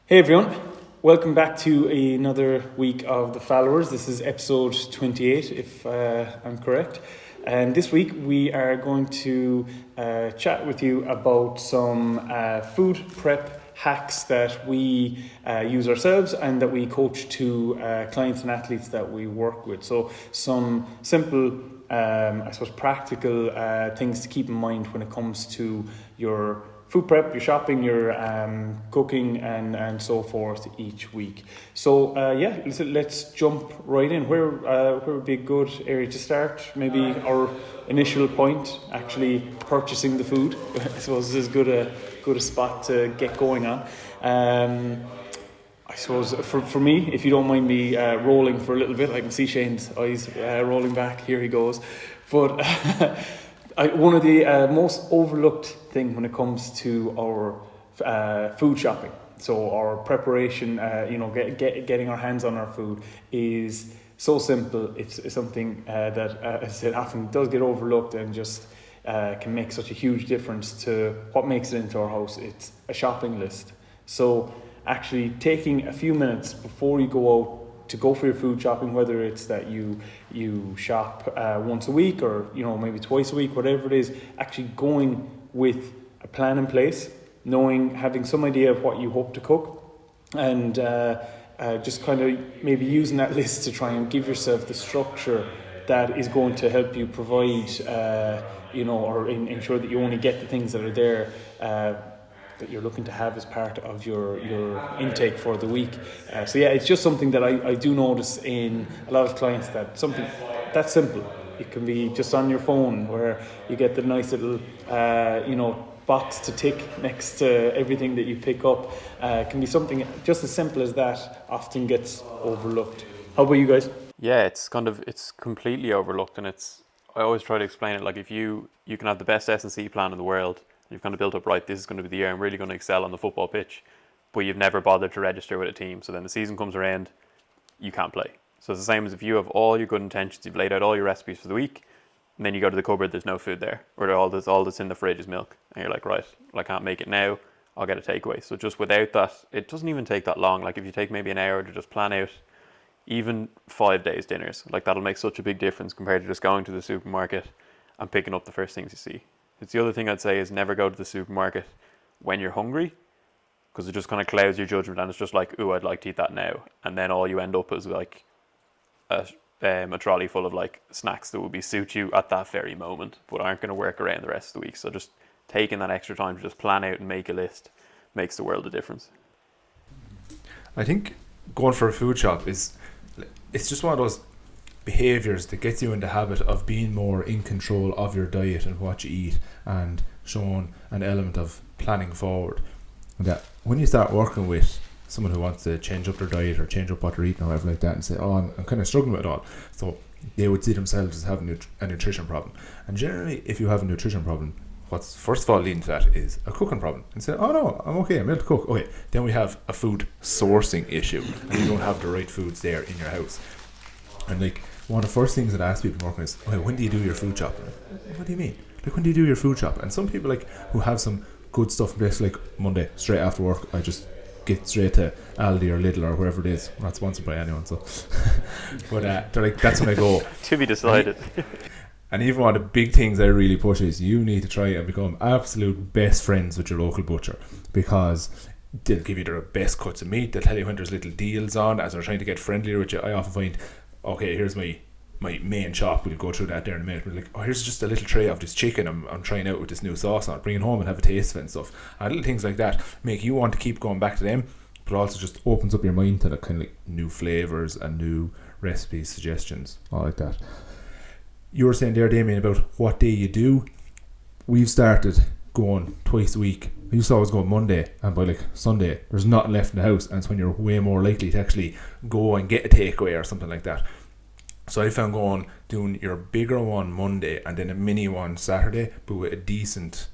Hey everyone, welcome back to another week of The Followers. This is episode 28, if I'm correct. And this week we are going to chat with you about some food prep hacks that we use ourselves and that we coach to clients and athletes that we work with. So some simple, practical things to keep in mind when it comes to your food prep, your shopping, your cooking and so forth each week. So let's jump right in. Where would be a good area to start? Maybe our initial point, actually purchasing the food. I suppose this is good a spot to get going on. I suppose for me, if you don't mind me rolling for a little bit, I can see Shane's eyes rolling back. Here he goes. But one of the most overlooked thing when it comes to our food shopping, so our preparation, getting our hands on our food is so simple. It's something that, as I said, often does get overlooked and just can make such a huge difference to what makes it into our house. It's a shopping list. So actually taking a few minutes before you go out to go for your food shopping, whether it's that you shop once a week or maybe twice a week, whatever it is, actually going with a plan in place, having some idea of what you hope to cook, and just kind of maybe using that list to try and give yourself the structure that is going to help you provide, or ensure that you only get the things that are there that you're looking to have as part of your intake for the week. It's just something that I do notice in a lot of clients, that something that's simple. It can be just on your phone, where you get the nice little box to tick next to everything that you pick up. It can be something just as simple as that, often gets overlooked. How about you guys? Yeah, it's completely overlooked, and I always try to explain it like, if you can have the best S&C plan in the world, you've kind of built up, right, this is going to be the year I'm really going to excel on the football pitch, but you've never bothered to register with a team. So then the season comes around, you can't play. So it's the same as if you have all your good intentions, you've laid out all your recipes for the week, and then you go to the cupboard, there's no food there, or all that's in the fridge is milk, and you're like, right, well, I can't make it now, I'll get a takeaway. So just without that, it doesn't even take that long. Like, if you take maybe an hour to just plan out even 5 days dinners, like, that'll make such a big difference compared to just going to the supermarket and picking up the first things you see. It's the other thing I'd say is never go to the supermarket when you're hungry, because it just kind of clouds your judgment, and it's just like, ooh, I'd like to eat that now. And then all you end up is like a trolley full of like snacks that would suit you at that very moment, but aren't going to work around the rest of the week. So just taking that extra time to just plan out and make a list makes the world of difference. I think going for a food shop it's just one of those behaviours that gets you in the habit of being more in control of your diet and what you eat, and showing an element of planning forward. And that when you start working with someone who wants to change up their diet or change up what they're eating or whatever like that, and say, I'm kind of struggling with it all, so they would see themselves as having a nutrition problem. And generally, if you have a nutrition problem, what's first of all leading to that is a cooking problem. And say, oh no, I'm okay, I'm able to cook. Okay, then we have a food sourcing issue, and you don't have the right foods there in your house. And like, one of the first things that I ask people working is, okay, when do you do your food shopping? What do you mean? Like, when do you do your food shop? And some people, like, who have some good stuff in place, like Monday, straight after work, I just get straight to Aldi or Lidl or wherever it is. We're not sponsored by anyone, so. But they're like, that's when I go. To be decided. And even one of the big things I really push is you need to try and become absolute best friends with your local butcher, because they'll give you their best cuts of meat. They'll tell you when there's little deals on as they're trying to get friendlier with you. I often find, okay, here's my main chop, we'll go through that there in a minute. We're like, oh, here's just a little tray of this chicken I'm trying out with this new sauce on it, bring it home and have a taste of it and stuff. And little things like that make you want to keep going back to them, but also just opens up your mind to the kind of like new flavours and new recipes, suggestions, all like that. You were saying there, Damien, about what day you do. We've started going twice a week. I used to always go Monday, and by like Sunday there's nothing left in the house, and it's when you're way more likely to actually go and get a takeaway or something like that. So I found doing your bigger one Monday and then a mini one Saturday, but with a decent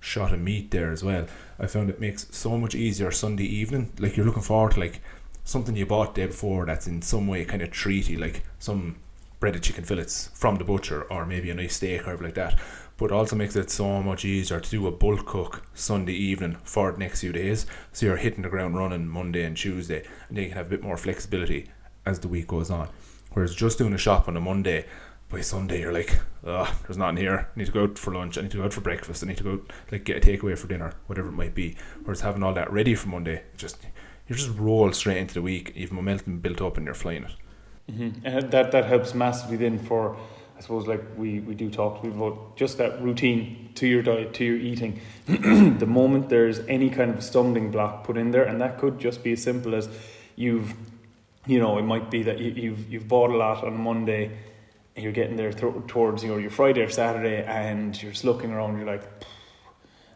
shot of meat there as well. I found it makes so much easier Sunday evening. Like, you're looking forward to like something you bought the day before that's in some way kind of treaty, like some breaded chicken fillets from the butcher, or maybe a nice steak or like that. but it also makes it so much easier to do a bulk cook Sunday evening for the next few days. So you're hitting the ground running Monday and Tuesday, and then you can have a bit more flexibility as the week goes on. Whereas just doing a shop on a Monday, by Sunday you're like, there's nothing here. I need to go out for lunch, I need to go out for breakfast, I need to go like get a takeaway for dinner, whatever it might be. Whereas having all that ready for Monday, you just roll straight into the week. You've momentum built up and you're flying it. And that helps massively then for, I suppose, like we do talk about just that routine to your diet, to your eating. The moment there's any kind of a stumbling block put in there, and that could just be as simple as it might be that you've bought a lot on Monday, and you're getting there towards your Friday or Saturday, and you're just looking around, you're like,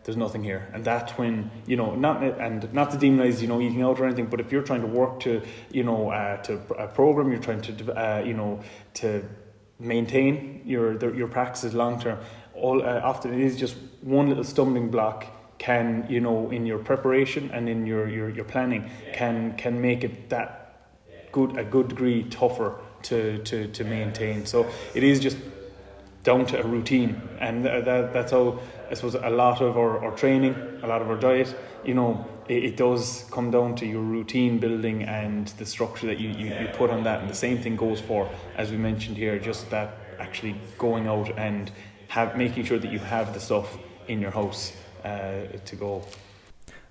there's nothing here. And that's when, not to demonize, eating out or anything, but if you're trying to work to a program, you're trying to, to maintain your practices long term, often it is just one little stumbling block can, in your preparation and in your planning can make it a good degree tougher to maintain. So it is just down to a routine, and that's how I suppose a lot of our training, a lot of our diet, it does come down to your routine building and the structure that you put on that. And the same thing goes for, as we mentioned here, just that actually going out and making sure that you have the stuff in your house to go.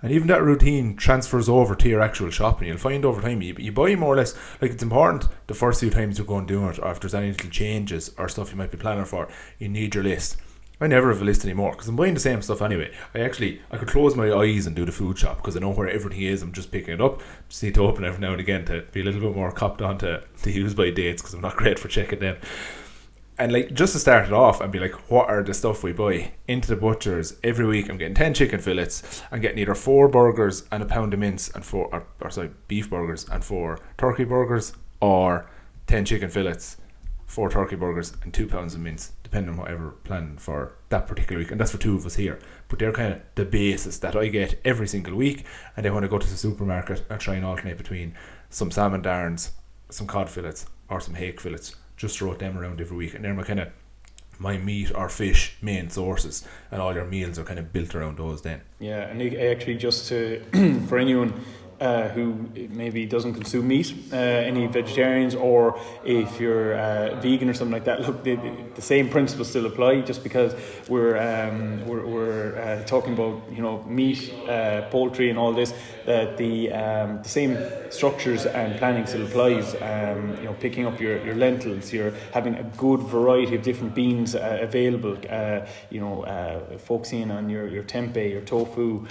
And even that routine transfers over to your actual shopping. You'll find over time you buy more or less, like it's important the first few times you go and do it, or if there's any little changes or stuff you might be planning for, you need your list. I never have a list anymore because I'm buying the same stuff anyway. I could close my eyes and do the food shop because I know where everything is. I'm just picking it up. Just need to open it every now and again to be a little bit more copped on to use by dates, because I'm not great for checking them. And like, just to start it off and be like, what are the stuff we buy into the butchers every week? I'm getting 10 chicken fillets. I'm getting either 4 burgers and a pound of mince and beef burgers and 4 turkey burgers, or 10 chicken fillets, 4 turkey burgers and 2 pounds of mince, depending on whatever plan for that particular week. And that's for 2 of us here. But they're kind of the basis that I get every single week. And then when I go to the supermarket, I try and alternate between some salmon darns, some cod fillets, or some hake fillets. Just throw them around every week, and they're my meat or fish main sources, and all your meals are kind of built around those then. Yeah, and actually, just to for anyone who maybe doesn't consume meat, any vegetarians, or if you're vegan or something like that, look, the same principles still apply. Just because we're talking about meat, poultry, and all this, that the same structures and planning still applies. Picking up your lentils, you're having a good variety of different beans available. Focusing on your tempeh, your tofu,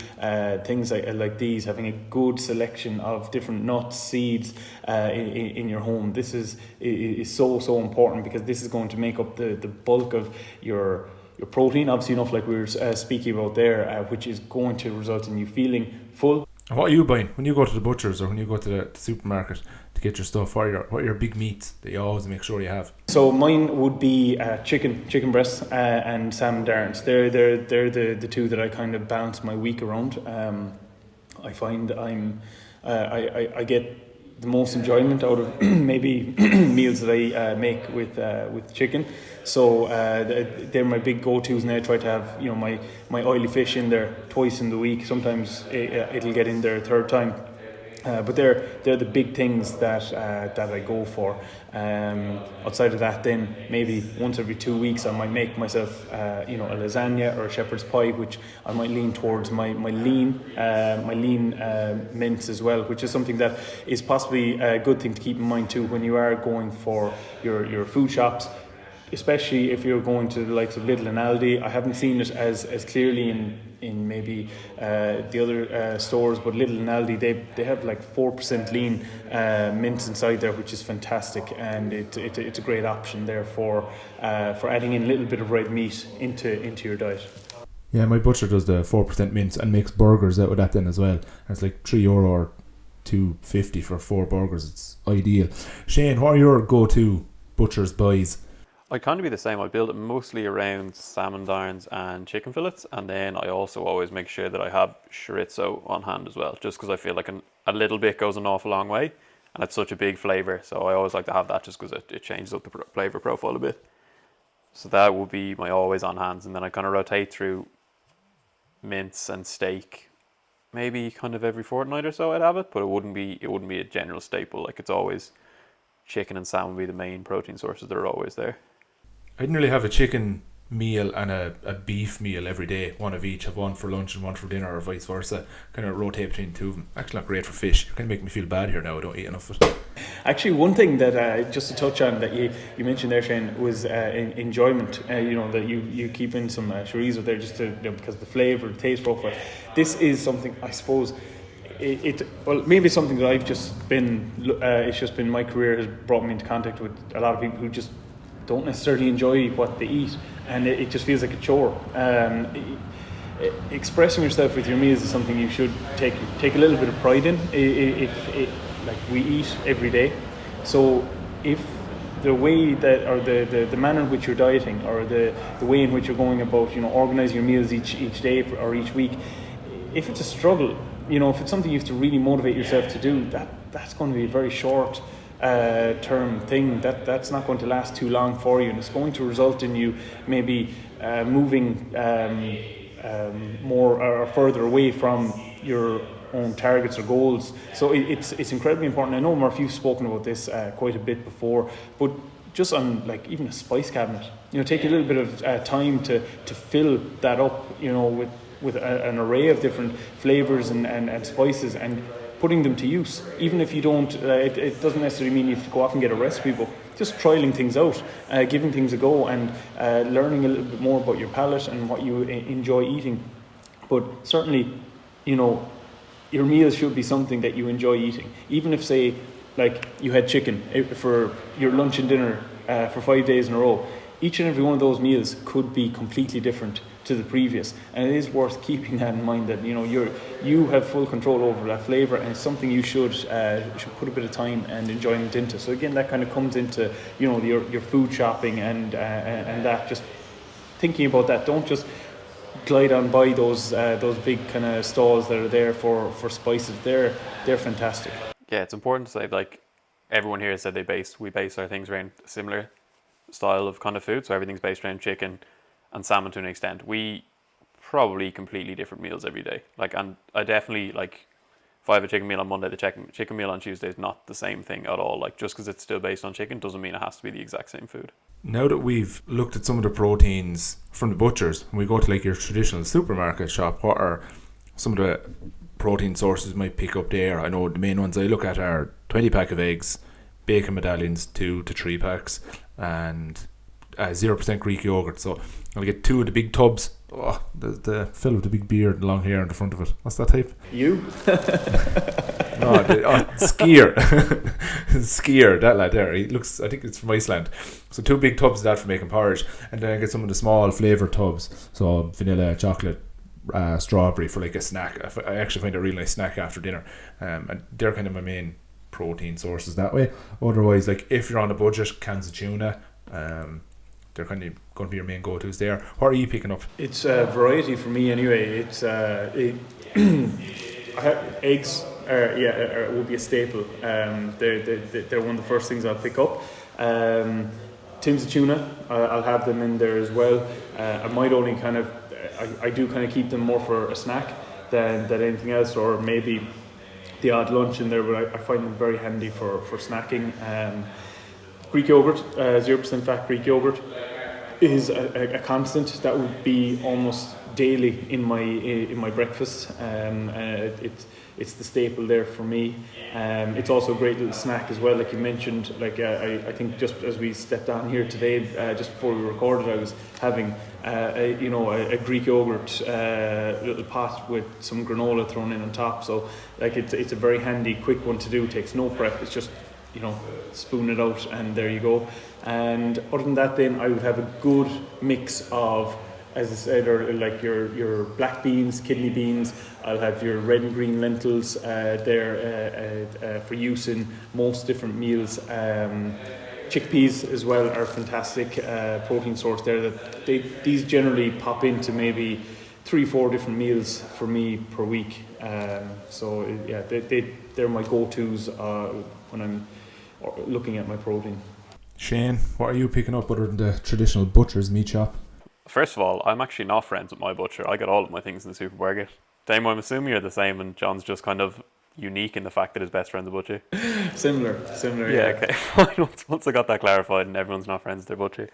things like these, having a good selection of different nuts, seeds in your home. This is so important, because this is going to make up the bulk of your protein, obviously enough, like we were speaking about there, which is going to result in you feeling full. What are you buying when you go to the butchers or when you go to the supermarket to get your stuff? What are your big meats that you always make sure you have? So mine would be chicken breasts and salmon darns. They're the two that I kind of balance my week around. I find I get the most enjoyment out of maybe meals that I make with chicken. So they're my big go-tos, and I try to have my oily fish in there twice in the week. Sometimes it'll get in there a third time. But they're the big things that I go for. Outside of that, then maybe once every 2 weeks I might make myself a lasagna or a shepherd's pie, which I might lean towards my lean mince as well, which is something that is possibly a good thing to keep in mind too when you are going for your food shops. Especially if you're going to the likes of Lidl and Aldi. I haven't seen it as clearly in maybe the other stores, but Lidl and Aldi, they have like 4% lean mince inside there, which is fantastic, and it's a great option there for adding in a little bit of red meat into your diet. Yeah, my butcher does the 4% mince and makes burgers out of that then as well. And it's like €3 or $2.50 for 4 burgers. It's ideal. Shane, what are your go-to butcher's buys? I kind of be the same. I build it mostly around salmon darns and chicken fillets, and then I also always make sure that I have chorizo on hand as well, just because I feel like a little bit goes an awful long way, and it's such a big flavour, so I always like to have that just because it changes up the flavour profile a bit. So that would be my always on hands, and then I kind of rotate through mince and steak, maybe kind of every fortnight or so I'd have it, but it wouldn't be a general staple. Like, it's always chicken and salmon would be the main protein sources that are always there. I'd nearly have a chicken meal and a beef meal every day, one of each, have one for lunch and one for dinner, or vice versa, kind of rotate between the two of them. Actually not great for fish. You're kind of making me feel bad here now, I don't eat enough of it. Actually, one thing that just to touch on that you mentioned there, Shane, was enjoyment. That you keep in some chorizo there just to, because of the flavour, the taste profile. This is something, I suppose, maybe it's something that I've just been, it's just been my career has brought me into contact with a lot of people who just don't necessarily enjoy what they eat, and it just feels like a chore. Expressing yourself with your meals is something you should take a little bit of pride in. Like, we eat every day, so if the way that, or the manner in which you're dieting, or the way in which you're going about, organising your meals each day or each week, if it's a struggle, if it's something you have to really motivate yourself to do, that's going to be a very short term thing. That's not going to last too long for you, and it's going to result in you maybe moving more or further away from your own targets or goals. So it's incredibly important. I know, Murph, you've spoken about this quite a bit before, but just on, like, even a spice cabinet, take a little bit of time to fill that up, with an array of different flavours and spices, and putting them to use. Even if you don't, it doesn't necessarily mean you have to go off and get a recipe book. Just trialling things out, giving things a go, and learning a little bit more about your palate and what you enjoy eating. But certainly, your meals should be something that you enjoy eating. Even if, say, like, you had chicken for your lunch and dinner for 5 days in a row, each and every one of those meals could be completely different to the previous, and it is worth keeping that in mind, that you have full control over that flavour, and it's something you should put a bit of time and enjoyment into. So again, that kind of comes into your food shopping and that, just thinking about that. Don't just glide on by those big kind of stalls that are there for spices. They're fantastic. Yeah, it's important to say, like, everyone here said we base our things around a similar style of kind of food, so everything's based around chicken and salmon to an extent. We probably eat completely different meals every day. Like, and I definitely, like, if I have a chicken meal on Monday, the chicken meal on Tuesday is not the same thing at all. Like, just because it's still based on chicken doesn't mean it has to be the exact same food. Now that we've looked at some of the proteins from the butchers, when we go to, like, your traditional supermarket shop, what are some of the protein sources you might pick up there? I know the main ones I look at are 20-pack of eggs, bacon medallions, 2 to 3 packs, and 0% Greek yogurt. So I'll get 2 of the big tubs. Oh, the fill with the big beard and long hair in the front of it. What's that type? You? No, Skier. Skier, that lad there. He looks, I think it's from Iceland. So 2 big tubs of that for making porridge, and then I get some of the small flavoured tubs. So vanilla, chocolate, strawberry for, like, a snack. I actually find a really nice snack after dinner. And they're kind of my main protein sources that way. Otherwise, like, if you're on a budget, cans of tuna, they're kind of going to be your main go-tos there. What are you picking up? It's a variety for me anyway. It's eggs would be a staple. They're one of the first things I'll pick up. Tins of tuna, I'll have them in there as well. I might only I do kind of keep them more for a snack than anything else, or maybe the odd lunch in there, but I find them very handy for snacking. Greek yogurt, 0% fat Greek yogurt, is a constant. That would be almost daily in my breakfast. It's the staple there for me. It's also a great little snack as well, like you mentioned. Like I think just as we stepped on here today, just before we recorded, I was having a Greek yogurt little pot with some granola thrown in on top. So, like, it's a very handy, quick one to do. It takes no prep. It's just, spoon it out and there you go. And other than that, then I would have a good mix of, as I said, or like your black beans, kidney beans. I'll have your red and green lentils there for use in most different meals. Chickpeas as well are fantastic protein source there. These generally pop into maybe 3-4 different meals for me per week. So they're my go-tos when I'm looking at my protein. Shane, what are you picking up other than the traditional butcher's meat shop? First of all, I'm actually not friends with my butcher. I get all of my things in the supermarket. Damo, I'm assuming you're the same, and John's just kind of unique in the fact that his best friend's a butcher. Similar. Yeah, okay, fine. Once I got that clarified and everyone's not friends with their butcher.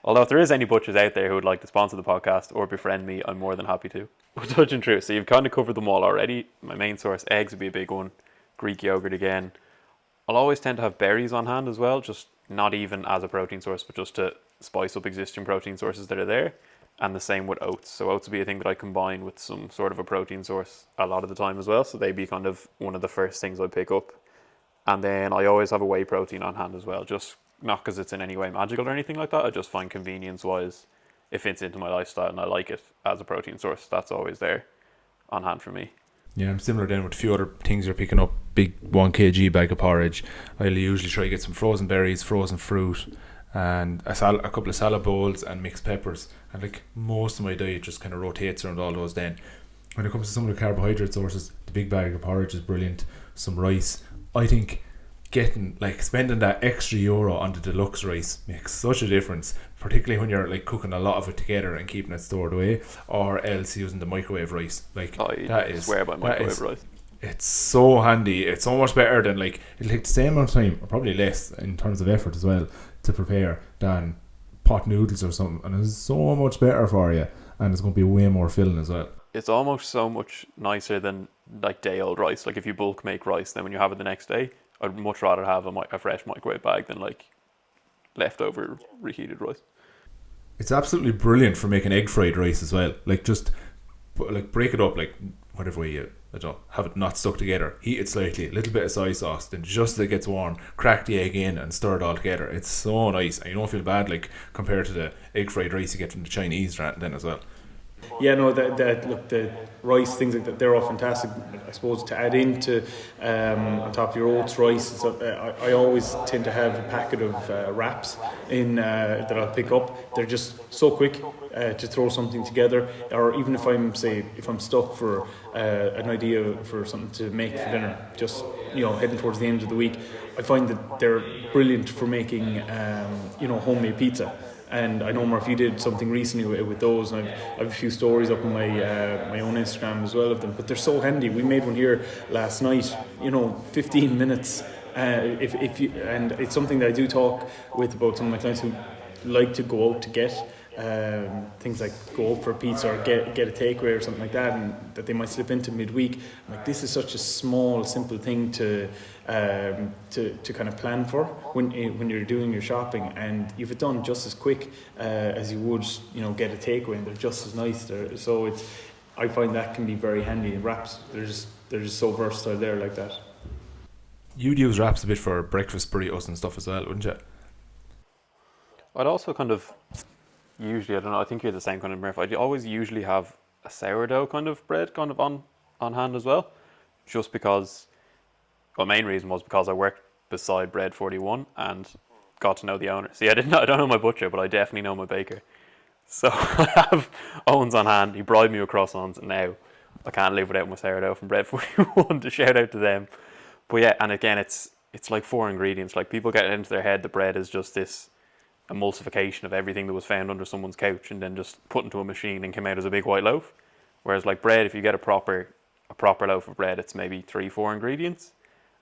Although if there is any butchers out there who would like to sponsor the podcast or befriend me, I'm more than happy to. But touching true, so you've kind of covered them all already. My main source, eggs would be a big one. Greek yogurt again. I'll always tend to have berries on hand as well, just not even as a protein source, but just to spice up existing protein sources that are there. And the same with oats. So oats would be a thing that I combine with some sort of a protein source a lot of the time as well. So they'd be kind of one of the first things I pick up. And then I always have a whey protein on hand as well, just not because it's in any way magical or anything like that. I just find convenience-wise, it fits into my lifestyle and I like it as a protein source. That's always there on hand for me. Yeah, I'm similar then with a few other things you're picking up. Big 1 kg bag of porridge. I'll usually try to get some frozen berries, frozen fruit, and a couple of salad bowls and mixed peppers. And like most of my diet just kind of rotates around all those then. When it comes to some of the carbohydrate sources, the big bag of porridge is brilliant. Some rice. I think spending that extra euro on the deluxe rice makes such a difference, particularly when you're like cooking a lot of it together and keeping it stored away, or else using the microwave rice. Like I swear by microwave rice. It's so handy. It's so much better than it'll take the same amount of time, or probably less in terms of effort as well, to prepare than pot noodles or something, and it's so much better for you, and it's going to be way more filling as well. It's almost so much nicer than like day old rice. Like if you bulk make rice, then when you have it the next day, I'd much rather have a fresh microwave bag than like leftover reheated rice. It's absolutely brilliant for making egg fried rice as well. Just break it up whatever way you have it not stuck together. Heat it slightly, a little bit of soy sauce, then just as it gets warm, crack the egg in and stir it all together. It's so nice, and you don't feel bad compared to the egg fried rice you get from the Chinese then as well. Yeah, no, the rice, things like that, they're all fantastic. I suppose to add into on top of your oats, rice, I always tend to have a packet of wraps in that I'll pick up. They're just so quick to throw something together, or even if I'm stuck for an idea for something to make for dinner, just heading towards the end of the week, I find that they're brilliant for making homemade pizza. And I know Murphy did something recently with those, and I have a few stories up on my own Instagram as well of them. But they're so handy. We made one here last night. 15 minutes. And it's something that I do talk with about some of my clients who like to go out to get things like go out for a pizza or get a takeaway or something like that, and that they might slip into midweek. This is such a small, simple thing to kind of plan for when you're doing your shopping, and you've it done just as quick as you would get a takeaway, and they're just as nice there. So I find that can be very handy. Wraps, they're just so versatile there like that. You'd use wraps a bit for breakfast burritos and stuff as well, wouldn't you? I'd also kind of usually, I don't know, I think you're the same kind of Murph. I'd always usually have a sourdough kind of bread kind of on hand as well, just because. Well, main reason was because I worked beside Bread 41 and got to know the owner. See, I don't know my butcher, but I definitely know my baker. So I have Owens on hand. He bribed me with croissants, and now I can't live without my sourdough from Bread 41. To shout out to them. But yeah, and again, it's like 4 ingredients. Like people get it into their head that bread is just this emulsification of everything that was found under someone's couch and then just put into a machine and came out as a big white loaf. Whereas like bread, if you get a proper loaf of bread, it's maybe 3-4 ingredients.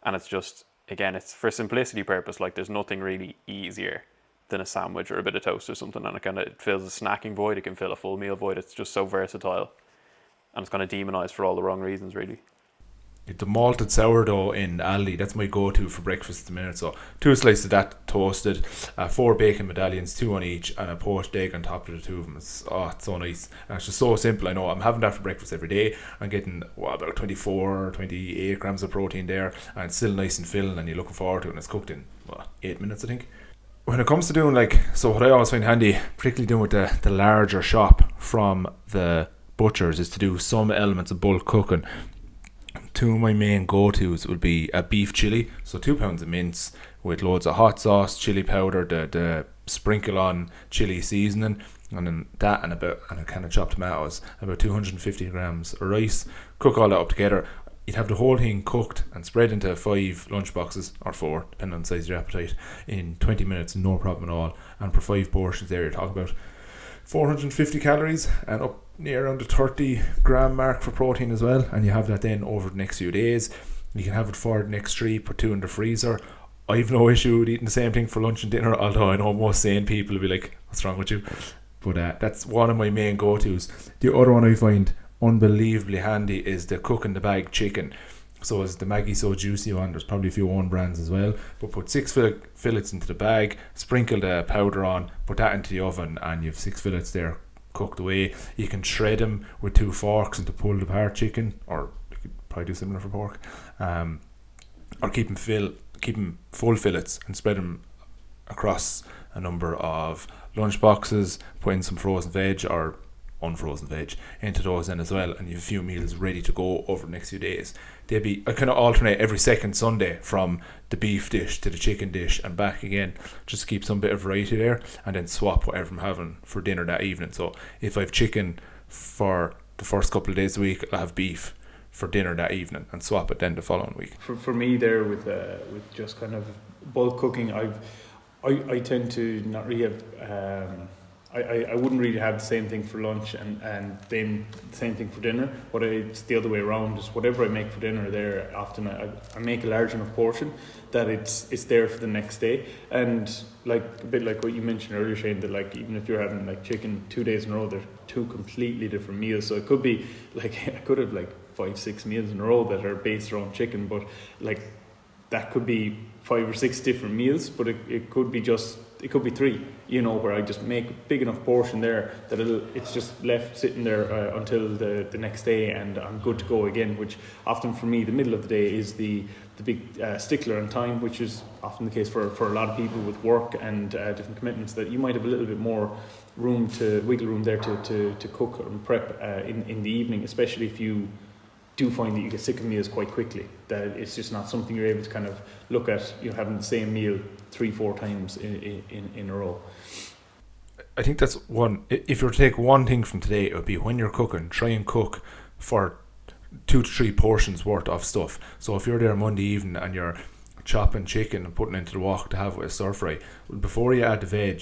And it's just, again, it's for simplicity purpose. Like there's nothing really easier than a sandwich or a bit of toast or something. And it fills a snacking void. It can fill a full meal void. It's just so versatile. And it's kind of demonized for all the wrong reasons, really. The malted sourdough in Aldi, that's my go-to for breakfast at the minute. So 2 slices of that toasted, 4 bacon medallions, 2 on each, and a poached egg on top of the 2 of them. It's so nice. And it's just so simple. I know I'm having that for breakfast every day. I'm getting about 24 or 28 grams of protein there, and it's still nice and filling, and you're looking forward to it, and it's cooked in 8 minutes, I think. When it comes to doing what I always find handy, particularly doing with the larger shop from the butchers, is to do some elements of bulk cooking. 2 of my main go-tos would be a beef chili, so 2 pounds of mince with loads of hot sauce, chili powder, the sprinkle on chili seasoning, and then that and a can of chopped tomatoes, about 250 grams of rice. Cook all that up together. you'd have the whole thing cooked and spread into 5 lunch boxes, or 4, depending on the size of your appetite, in 20 minutes, no problem at all. And for 5 portions there, you're talking about 450 calories and up near around the 30 gram mark for protein as well. And you have that then over the next few days. You can have it for the next 3, put 2 in the freezer. I've no issue with eating the same thing for lunch and dinner, although I know most sane people will be like, what's wrong with you? But that's one of my main go-tos. The other one I find unbelievably handy is the cook in the bag chicken. So is the Maggie So Juicy one. There's probably a few own brands as well, but put 6 fillets into the bag, sprinkle the powder on, put that into the oven, and you have 6 fillets there cooked away. You can shred them with 2 forks into pulled apart chicken, or you could probably do similar for pork, or keep them full fillets and spread them across a number of lunch boxes. Put in some frozen veg or unfrozen veg into those then as well, and you have a few meals ready to go over the next few days. I kind of alternate every second Sunday from the beef dish to the chicken dish and back again, just to keep some bit of variety there, and then swap whatever I'm having for dinner that evening. So if I have chicken for the first couple of days a week, I'll have beef for dinner that evening and swap it then the following week. For me there with just kind of bulk cooking, I tend to not really have I wouldn't really have the same thing for lunch and then the same thing for dinner. But it's the other way around. Is whatever I make for dinner there, often I make a large enough portion that it's there for the next day. And like a bit like what you mentioned earlier, Shane, that like even if you're having like chicken 2 days in a row, they're 2 completely different meals. So it could be like I could have like 5-6 meals in a row that are based around chicken, but like that could be 5 or 6 different meals, but it could be 3, where I just make a big enough portion there that it's just left sitting there until the next day, and I'm good to go again, which often for me the middle of the day is the big stickler on time, which is often the case for a lot of people with work and different commitments, that you might have a little bit more wiggle room there to cook and prep in the evening, especially if you do find that you get sick of meals quite quickly, that it's just not something you're able to kind of look at, having the same meal 3-4 times in a row. I think that's one. If you were to take one thing from today, it would be when you're cooking, try and cook for 2 to 3 portions worth of stuff. So if you're there Monday evening and you're chopping chicken and putting it into the wok to have with a stir fry, before you add the veg,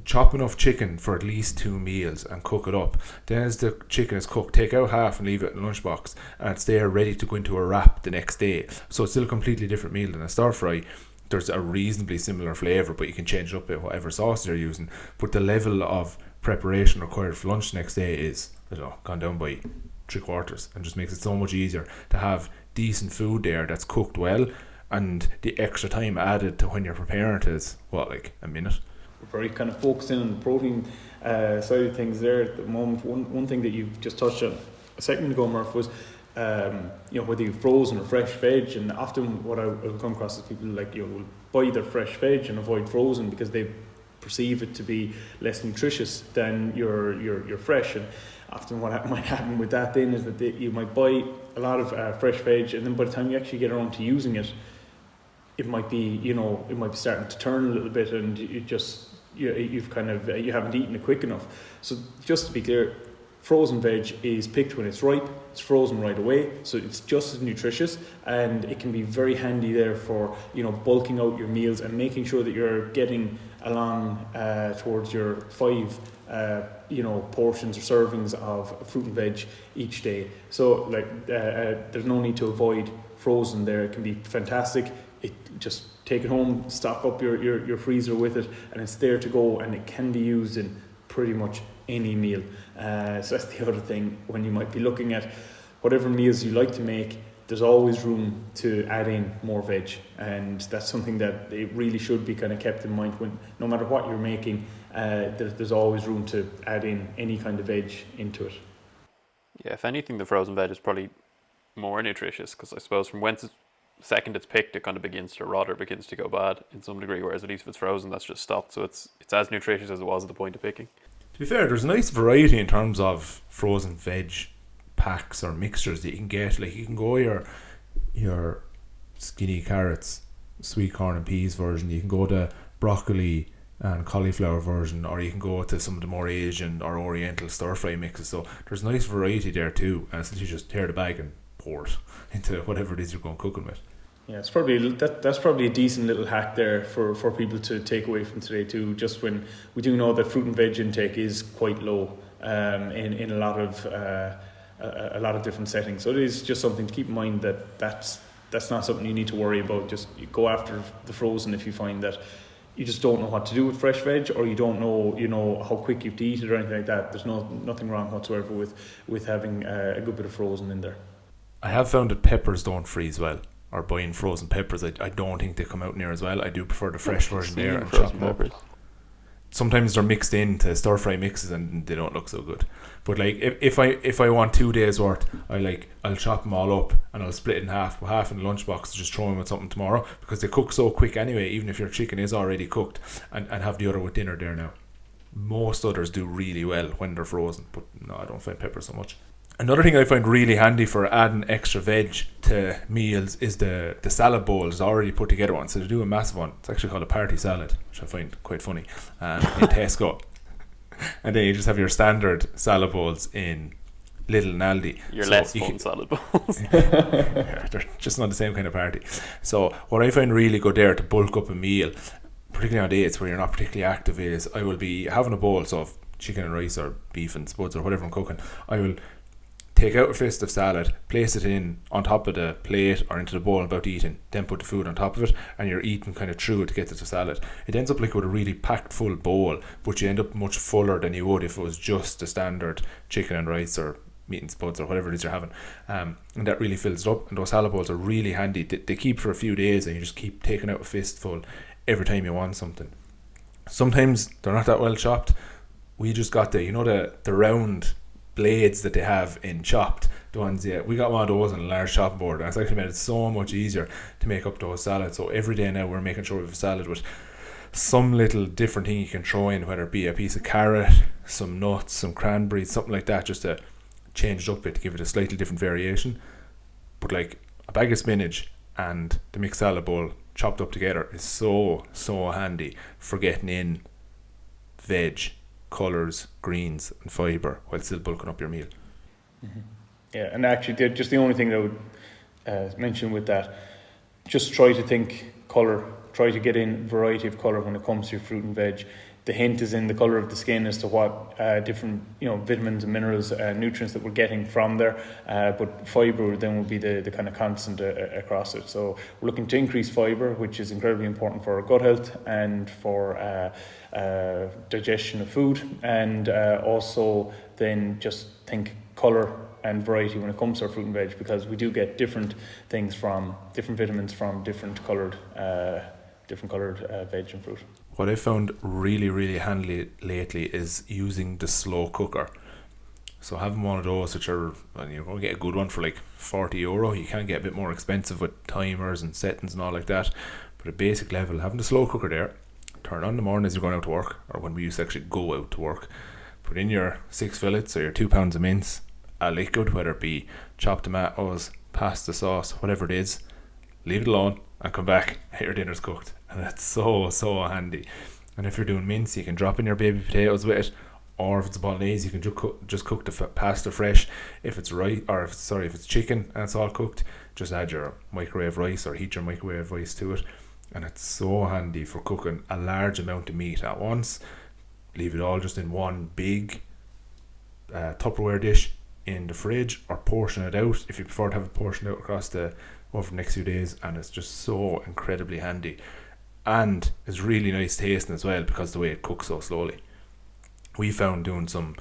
chop enough chicken for at least 2 meals and cook it up. Then as the chicken is cooked, take out half and leave it in the lunchbox, and it's there ready to go into a wrap the next day. So it's still a completely different meal than a stir fry. There's a reasonably similar flavour, but you can change it up with whatever sauce you're using. But the level of preparation required for lunch the next day is, gone down by 3/4, and just makes it so much easier to have decent food there that's cooked well, and the extra time added to when you're preparing it is like a minute. We're very kind of focusing on the protein side of things there at the moment. One thing that you've just touched on a second ago, Murph, was whether you've frozen or fresh veg. And often what I will come across is people will buy their fresh veg and avoid frozen because they perceive it to be less nutritious than your fresh. And often what might happen with that then is that you might buy a lot of fresh veg, and then by the time you actually get around to using it, it might be starting to turn a little bit, and you haven't eaten it quick enough. So just to be clear, frozen veg is picked when it's ripe, it's frozen right away, so it's just as nutritious, and it can be very handy there for bulking out your meals and making sure that you're getting along towards your 5 portions or servings of fruit and veg each day. So there's no need to avoid frozen there. It can be fantastic. Just take it home, stock up your freezer with it, and it's there to go, and it can be used in pretty much any meal. So that's the other thing, when you might be looking at whatever meals you like to make, there's always room to add in more veg, and that's something that it really should be kind of kept in mind when, no matter what you're making, there's always room to add in any kind of veg into it. Yeah, if anything, the frozen veg is probably more nutritious, because I suppose from whence second it's picked, it kind of begins to rot or begins to go bad in some degree, whereas at least if it's frozen, that's just stopped, so it's as nutritious as it was at the point of picking. To be fair, there's a nice variety in terms of frozen veg packs or mixtures that you can get. Like, you can go your skinny carrots, sweet corn and peas version, you can go to broccoli and cauliflower version, or you can go to some of the more Asian or Oriental stir fry mixes. So there's nice variety there too, and essentially just tear the bag and pour it into whatever it is you're going cooking with. Yeah, it's probably that's probably a decent little hack there for people to take away from today too. Just when we do know that fruit and veg intake is quite low in a lot of different settings, so it is just something to keep in mind that's not something you need to worry about. Just you go after the frozen if you find that you just don't know what to do with fresh veg, or you don't know how quick you have to eat it or anything like that. There's nothing wrong whatsoever with having a good bit of frozen in there. I have found that peppers don't freeze well, or buying frozen peppers, I don't think they come out near as well. I do prefer the fresh version there and chop them up. Sometimes they're mixed into stir fry mixes and they don't look so good. But like if I want 2 days worth, I'll chop them all up and I'll split it in half in the lunchbox to just throw them with something tomorrow, because they cook so quick anyway, even if your chicken is already cooked, and have the other with dinner there now. Most others do really well when they're frozen, but no, I don't find pepper so much. Another thing I find really handy for adding extra veg to meals is the salad bowls already put together one. So they do a massive one. It's actually called a party salad, which I find quite funny, in Tesco. And then you just have your standard salad bowls in Lidl and Aldi. Your less fun salad bowls. They're just not the same kind of party. So what I find really good there to bulk up a meal, particularly on days where you're not particularly active, is I will be having a bowl, so of chicken and rice or beef and spuds or whatever I'm cooking. I will take out a fist of salad, place it in on top of the plate or into the bowl I'm about to eat in, then put the food on top of it, and you're eating kind of through it to get to the salad. It ends up like with a really packed full bowl, but you end up much fuller than you would if it was just the standard chicken and rice or meat and spuds or whatever it is you're having. And that really fills it up, and those salad bowls are really handy. They keep for a few days and you just keep taking out a fistful every time you want something. Sometimes they're not that well chopped. We just got the round blades that they have in Chopped, the ones, we got one of those on a large chopping board, and it's actually made it so much easier to make up those salads. So every day now we're making sure we have a salad with some little different thing you can throw in, whether it be a piece of carrot, some nuts, some cranberries, something like that, just to change it up a bit, to give it a slightly different variation. But like a bag of spinach and the mixed salad bowl chopped up together is so handy for getting in veg, colours, greens and fibre while still bulking up your meal. Mm-hmm. Yeah, and actually just the only thing that I would mention with that, just try to think colour, try to get in variety of colour when it comes to your fruit and veg. The hint is in the colour of the skin as to what different vitamins and minerals, nutrients that we're getting from there, but fibre then will be the kind of constant across it. So we're looking to increase fibre, which is incredibly important for our gut health and for digestion of food, and also then just think colour and variety when it comes to our fruit and veg, because we do get different things from different vitamins from different coloured veg and fruit. What I found really handy lately is using the slow cooker. So having one of those, which are, and you're going to get a good one for like €40. You can get a bit more expensive with timers and settings and all like that, but at basic level, having the slow cooker there, turn on in the morning as you're going out to work, or when we used to actually go out to work, put in your 6 fillets or your 2 pounds of mince, a liquid, whether it be chopped tomatoes, pasta sauce, whatever it is, leave it alone and come back, your dinner's cooked. And that's so handy. And if you're doing mince, you can drop in your baby potatoes with it, or if it's bolognese, you can just cook the pasta fresh. If it's if it's chicken and it's all cooked, just add your microwave rice or heat your microwave rice to it, and it's so handy for cooking a large amount of meat at once. Leave it all just in one big Tupperware dish in the fridge, or portion it out if you prefer to have it portioned out across over the next few days, and it's just so incredibly handy. And it's really nice tasting as well, because the way it cooks so slowly. We found doing some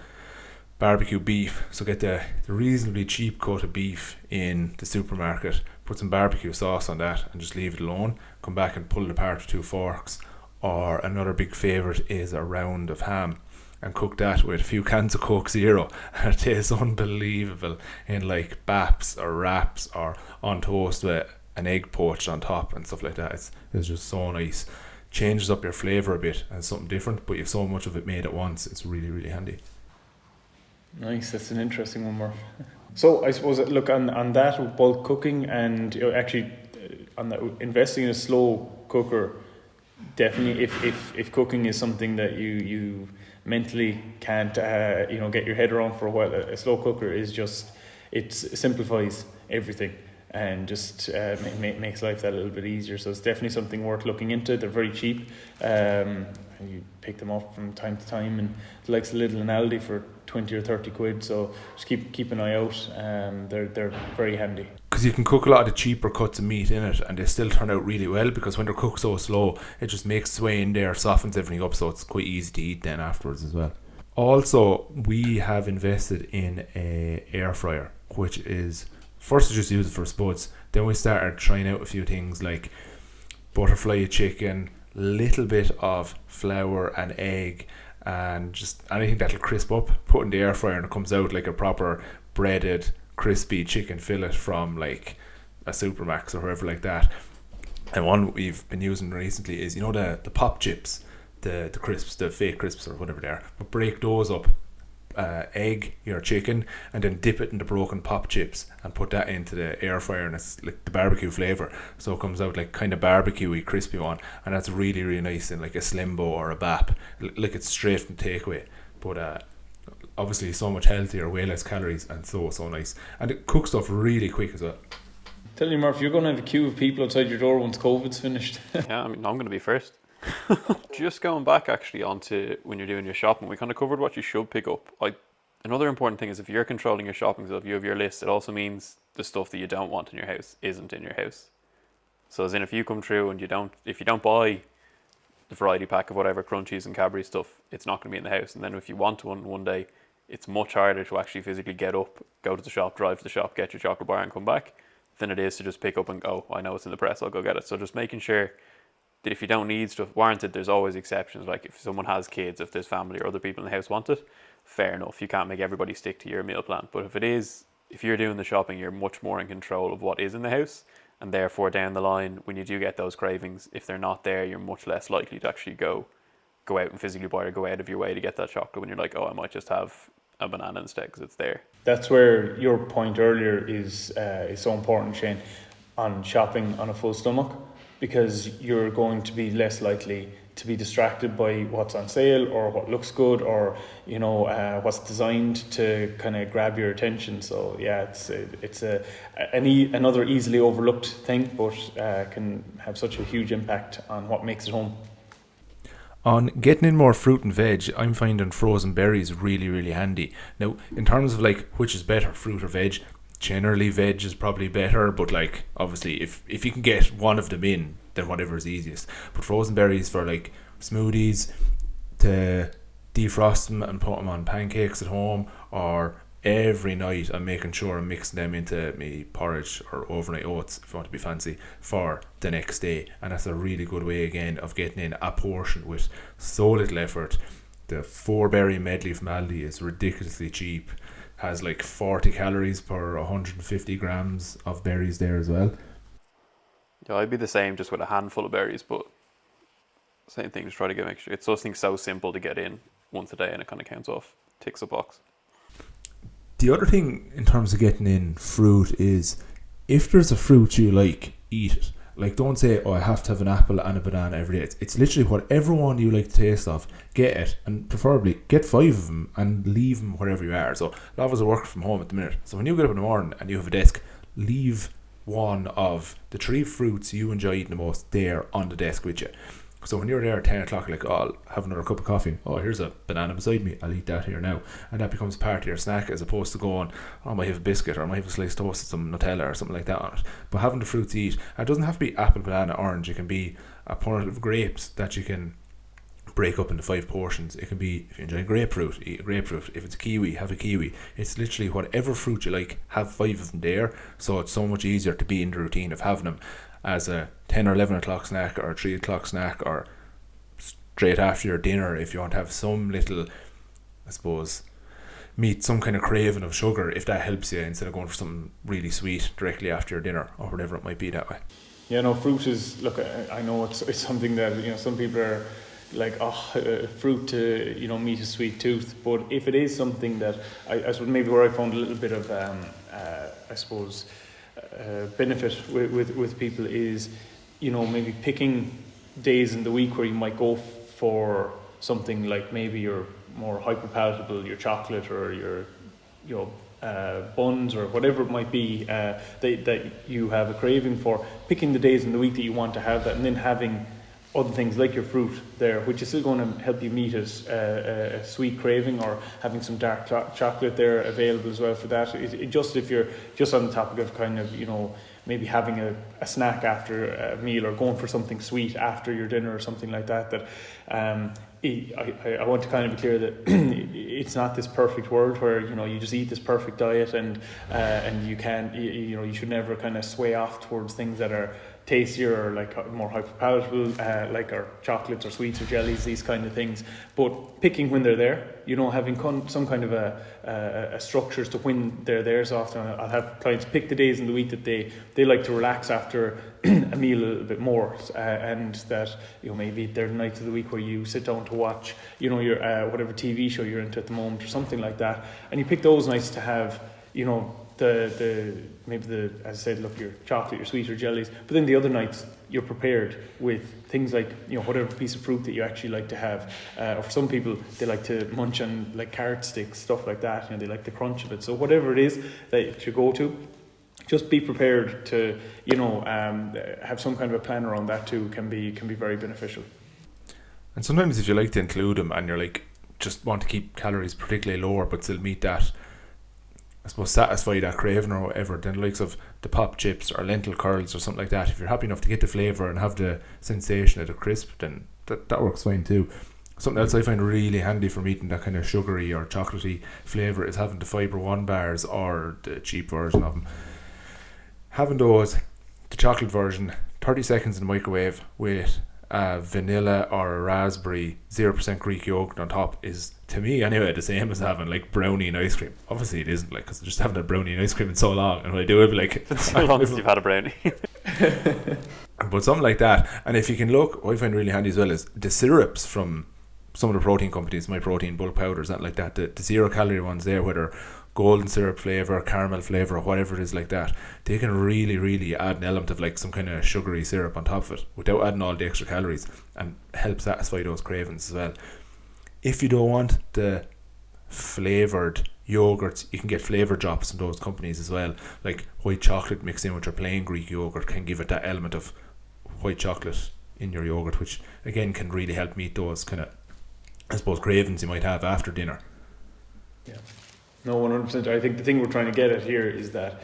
barbecue beef, so get the reasonably cheap cut of beef in the supermarket, put some barbecue sauce on that and just leave it alone, come back and pull it apart with 2 forks. Or another big favourite is a round of ham, and cook that with a few cans of Coke Zero, and it tastes unbelievable in like baps or wraps or on toast with an egg poached on top and stuff like that. It's just so nice. Changes up your flavour a bit and something different, but you've so much of it made at once. It's really handy. Nice, that's an interesting one, Murph. So I suppose, look, on that bulk cooking and actually on that, investing in a slow cooker, definitely if cooking is something that you mentally can't get your head around for a while, a slow cooker is just, it simplifies everything and just makes life that little bit easier. So it's definitely something worth looking into. They're very cheap. You pick them up from time to time, and the likes of Lidl and Aldi for 20 or 30 quid. So just keep an eye out. They're very handy. Because you can cook a lot of the cheaper cuts of meat in it, and they still turn out really well, because when they're cooked so slow, it just makes its way in there, softens everything up, so it's quite easy to eat then afterwards as well. Also, we have invested in a air fryer, which is, first we just use it for spuds, then we started trying out a few things like butterfly chicken, little bit of flour and egg, and just anything that'll crisp up, put in the air fryer, and it comes out like a proper breaded crispy chicken fillet from like a Supermax or wherever like that. And one we've been using recently is, the pop chips, the crisps, the fake crisps or whatever they are, but break those up, egg your chicken, and then dip it in the broken pop chips and put that into the air fryer, and it's like the barbecue flavour, so it comes out like kind of barbecuey crispy one, and that's really really nice in like a Slimbo or a BAP, like it's straight from takeaway, but obviously so much healthier, way less calories, and so nice, and it cooks stuff really quick as well. Tell you, Murph, you're going to have a queue of people outside your door once COVID's finished. Yeah, I mean, I'm going to be first. Just going back actually onto when you're doing your shopping, we kind of covered what you should pick up. Another important thing is, if you're controlling your shopping, so if you have your list, it also means the stuff that you don't want in your house isn't in your house. So as in, if you come through and if you don't buy the variety pack of whatever crunchies and Cadbury stuff, it's not going to be in the house. And then if you want one day, it's much harder to actually physically get up, go to the shop, drive to the shop, get your chocolate bar and come back, than it is to just pick up and go, I know it's in the press, I'll go get it. So just making sure that if you don't need stuff warranted, there's always exceptions. Like if someone has kids, if there's family or other people in the house want it, fair enough. You can't make everybody stick to your meal plan. But if you're doing the shopping, you're much more in control of what is in the house. And therefore down the line, when you do get those cravings, if they're not there, you're much less likely to actually go out and physically buy or go out of your way to get that chocolate when you're like, oh, I might just have a banana instead because it's there. That's where your point earlier is so important, Shane, on shopping on a full stomach, because you're going to be less likely to be distracted by what's on sale or what looks good or what's designed to kind of grab your attention. So yeah, it's another easily overlooked thing, but can have such a huge impact on what makes it home. On getting in more fruit and veg, I'm finding frozen berries really, really handy. Now, in terms of like which is better, fruit or veg, generally veg is probably better, but like obviously if you can get one of them in, then whatever is easiest. But frozen berries for like smoothies, to defrost them and put them on pancakes at home, or every night I'm making sure I'm mixing them into me porridge or overnight oats, if you want to be fancy, for the next day. And that's a really good way again of getting in a portion with so little effort. The 4-berry medley from Aldi is ridiculously cheap, has like 40 calories per 150 grams of berries there as well. Yeah, I'd be the same, just with a handful of berries, but same thing, just try to make sure. It's something so simple to get in once a day, and it kind of counts off, ticks a box. The other thing in terms of getting in fruit is, if there's a fruit you like, eat it. Like, don't say, I have to have an apple and a banana every day. It's literally whatever one you like the taste of, get it, and preferably get 5 of them and leave them wherever you are. So a lot of us are working from home at the minute, so when you get up in the morning and you have a desk, leave one of the 3 fruits you enjoy eating the most there on the desk with you. So when you're there at 10 o'clock, like, I'll have another cup of coffee. Oh, here's a banana beside me. I'll eat that here now. And that becomes part of your snack, as opposed to going, I might have a biscuit, or I might have a sliced toast with some Nutella or something like that on it. But having the fruit to eat, it doesn't have to be apple, banana, orange. It can be a punnet of grapes that you can break up into 5 portions. It can be, if you enjoy grapefruit, eat a grapefruit. If it's a kiwi, have a kiwi. It's literally whatever fruit you like, have 5 of them there. So it's so much easier to be in the routine of having them as a 10 or 11 o'clock snack, or a 3 o'clock snack, or straight after your dinner, if you want to have some little, I suppose, meet some kind of craving of sugar, if that helps you, instead of going for something really sweet directly after your dinner, or whatever it might be that way. Yeah, no, fruit is, look, I know it's something that, some people are like, fruit to, meet a sweet tooth, but if it is something that, I suppose maybe where I found a little bit of, benefit with people is, maybe picking days in the week where you might go for something like maybe your more hyper palatable, your chocolate or your buns or whatever it might be that you have a craving for, picking the days in the week that you want to have that, and then having other things like your fruit there, which is still going to help you meet a sweet craving, or having some dark chocolate there available as well for that. Just if you're just on the topic of kind of, maybe having a snack after a meal, or going for something sweet after your dinner or something like that, I want to kind of be clear that it's not this perfect world where you just eat this perfect diet and you can't, you should never kind of sway off towards things that are tastier or like more hyperpalatable, like our chocolates or sweets or jellies, these kind of things. But picking when they're there, having some kind of a structure as to when they're there. So often I'll have clients pick the days in the week that they like to relax after a meal a little bit more, and that maybe they're the nights of the week where you sit down to watch your whatever TV show you're into at the moment or something like that, and you pick those nights to have maybe as I said, look, your chocolate, your sweets or jellies, but then the other nights you're prepared with things like whatever piece of fruit that you actually like to have, or for some people they like to munch on like carrot sticks, stuff like that. They like the crunch of it. So whatever it is that you go to, just be prepared to have some kind of a plan around that too. Can be very beneficial. And sometimes if you like to include them and you're like just want to keep calories particularly lower but still meet that, I suppose, satisfy that craving or whatever, then the likes of the pop chips or lentil curls or something like that, if you're happy enough to get the flavour and have the sensation of the crisp, then that works fine too. Something else I find really handy from eating that kind of sugary or chocolatey flavour is having the Fibre One bars, or the cheap version of them. Having those, the chocolate version, 30 seconds in the microwave with vanilla or a raspberry 0% Greek yogurt on top is, to me anyway, the same as having like brownie and ice cream. Obviously it isn't, like, because I just haven't had brownie and ice cream in so long, and when I do it, like, It's so long since you've had a brownie. but something like that. And if you can look, what I find really handy as well is the syrups from some of the protein companies, My Protein, bulk powders, that like that, the 0 calorie ones there, whether golden syrup flavour, caramel flavour, or whatever it is like that, they can really, really add an element of like some kind of sugary syrup on top of it without adding all the extra calories, and help satisfy those cravings as well. If you don't want the flavoured yogurts, you can get flavour drops in those companies as well, like white chocolate mixed in with your plain Greek yogurt can give it that element of white chocolate in your yogurt, which again can really help meet those kind of, I suppose, cravings you might have after dinner. Yeah. No, 100%. I think the thing we're trying to get at here is that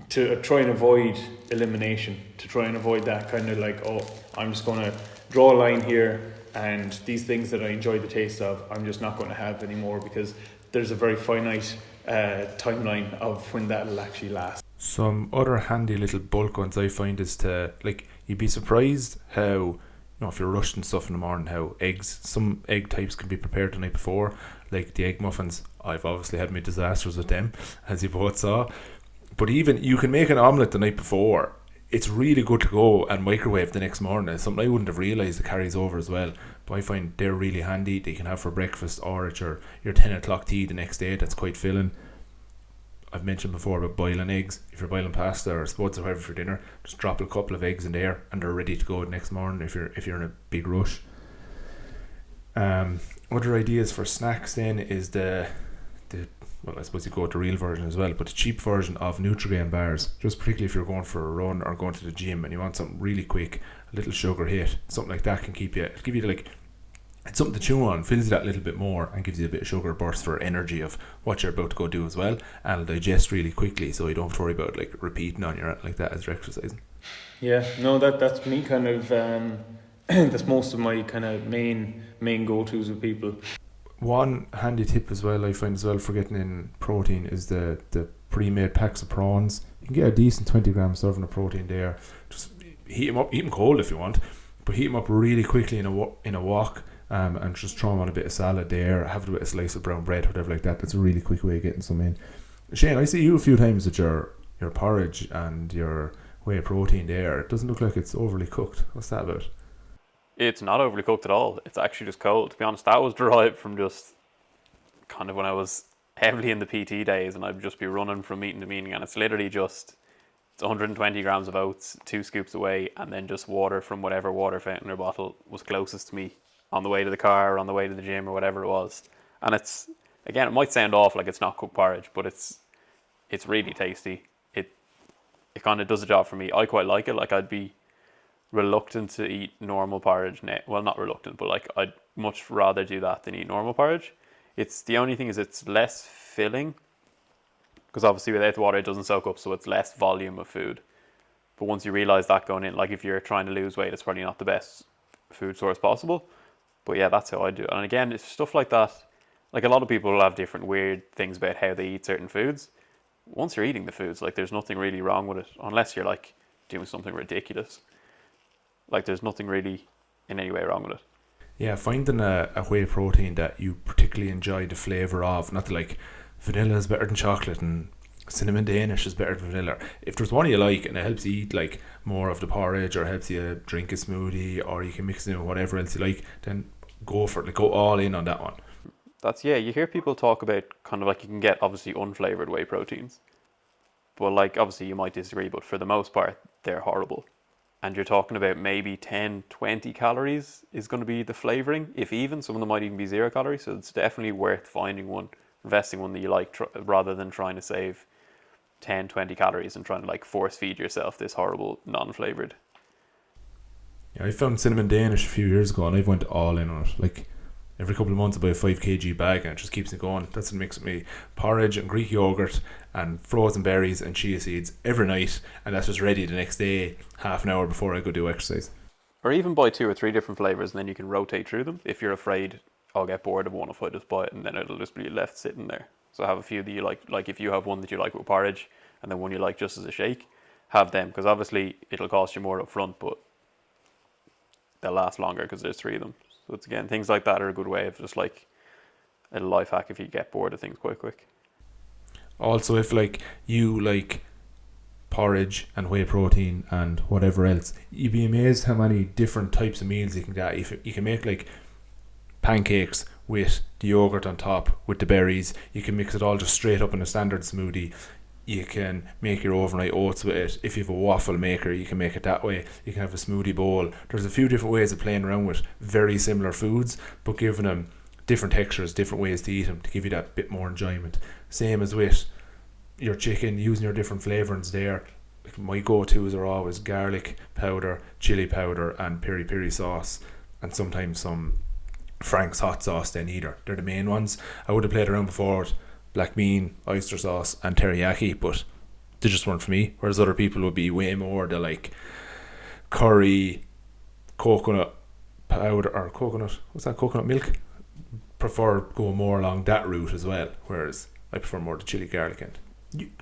to try and avoid elimination, to try and avoid that kind of like, I'm just going to draw a line here, and these things that I enjoy the taste of, I'm just not going to have anymore, because there's a very finite timeline of when that'll actually last. Some other handy little bulk ones I find is to, like, you'd be surprised how, if you're rushing stuff in the morning, how some egg types can be prepared the night before, like the egg muffins. I've obviously had my disasters with them, as you both saw. But even you can make an omelette the night before. It's really good to go and microwave the next morning. It's something I wouldn't have realised it carries over as well. But I find they're really handy. They can have for breakfast or at your 10 o'clock tea the next day. That's quite filling. I've mentioned before about boiling eggs. If you're boiling pasta or spuds or whatever for dinner, just drop a couple of eggs in there and they're ready to go the next morning if you're in a big rush. Other ideas for snacks then is the well, I suppose you go with the real version as well, but the cheap version of Nutrigrain bars, just particularly if you're going for a run or going to the gym and you want something really quick, a little sugar hit, something like that can give you like, it's something to chew on, fills you that little bit more and gives you a bit of sugar burst for energy of what you're about to go do as well, and it'll digest really quickly, so you don't have to worry about like repeating on your like that as you're exercising. Yeah, no, that's me kind of that's most of my kind of main go-tos with people. One handy tip as well I find as well for getting in protein is the pre-made packs of prawns. You can get a decent 20 gram serving of protein there. Just heat them up, eat them cold if you want, but heat them up really quickly in a wok, and just throw them on a bit of salad there, have it with a slice of brown bread, whatever like that. That's a really quick way of getting some in. Shane, I see you a few times with your porridge and your whey protein there. It doesn't look like it's overly cooked. What's that about? It's not overly cooked at all. It's actually just cold. To be honest, that was derived from just kind of when I was heavily in the PT days and I'd just be running from meeting to meeting, and it's literally just, it's 120 grams of oats, 2 scoops of whey, and then just water from whatever water fountain or bottle was closest to me on the way to the car or on the way to the gym or whatever it was. And it's again, it might sound off like it's not cooked porridge, but it's really tasty. It kind of does the job for me. I quite like it. Like, I'd be reluctant to eat normal porridge now. Well, not reluctant, but like, I'd much rather do that than eat normal porridge. It's the only thing is it's less filling, because obviously without the water it doesn't soak up, so it's less volume of food. But once you realise that going in, like if you're trying to lose weight, it's probably not the best food source possible. But yeah, that's how I do it. And again, it's stuff like that. Like, a lot of people will have different weird things about how they eat certain foods. Once you're eating the foods, like, there's nothing really wrong with it, unless you're like doing something ridiculous. Like, there's nothing really in any way wrong with it. Yeah, finding a whey protein that you particularly enjoy the flavour of, not like vanilla is better than chocolate and cinnamon Danish is better than vanilla. If there's one you like and it helps you eat like more of the porridge, or helps you drink a smoothie, or you can mix it in with whatever else you like, then go for it. Like, go all in on that one. That's, yeah, you hear people talk about kind of like you can get obviously unflavoured whey proteins. But like, obviously you might disagree, but for the most part, they're horrible. And you're talking about maybe 10, 20 calories is going to be the flavouring, if even. Some of them might even be 0 calories. So it's definitely worth finding one, investing one that you like, rather than trying to save 10, 20 calories and trying to like force feed yourself this horrible non-flavoured. Yeah, I found cinnamon Danish a few years ago and I've went all in on it. Like, every couple of months I buy a 5 kg bag and it just keeps it going. That's a mix of me porridge and Greek yogurt and frozen berries and chia seeds every night, and that's just ready the next day, half an hour before I go do exercise. Or even buy 2 or 3 different flavours and then you can rotate through them. If you're afraid I'll get bored of one if I just buy it, and then it'll just be left sitting there. So have a few that you like if you have one that you like with porridge and then one you like just as a shake, have them, because obviously it'll cost you more up front, but they'll last longer because there's 3 of them. So it's, again, things like that are a good way of just like a life hack if you get bored of things quite quick. Also, if like you like porridge and whey protein and whatever else, you'd be amazed how many different types of meals you can get. If you can make like pancakes with the yogurt on top with the berries, you can mix it all just straight up in a standard smoothie. You can make your overnight oats with it. If you have a waffle maker, you can make it that way. You can have a smoothie bowl. There's a few different ways of playing around with very similar foods, but giving them different textures, different ways to eat them to give you that bit more enjoyment. Same as with your chicken, using your different flavourings there. Like, my go-tos are always garlic powder, chili powder and peri peri sauce, and sometimes some Frank's hot sauce then either. They're the main ones. I would have played around before with black bean, oyster sauce and teriyaki, but they just weren't for me. Whereas other people would be way more the like curry, coconut powder, or coconut milk. Prefer going more along that route as well, whereas I prefer more the chili garlic end.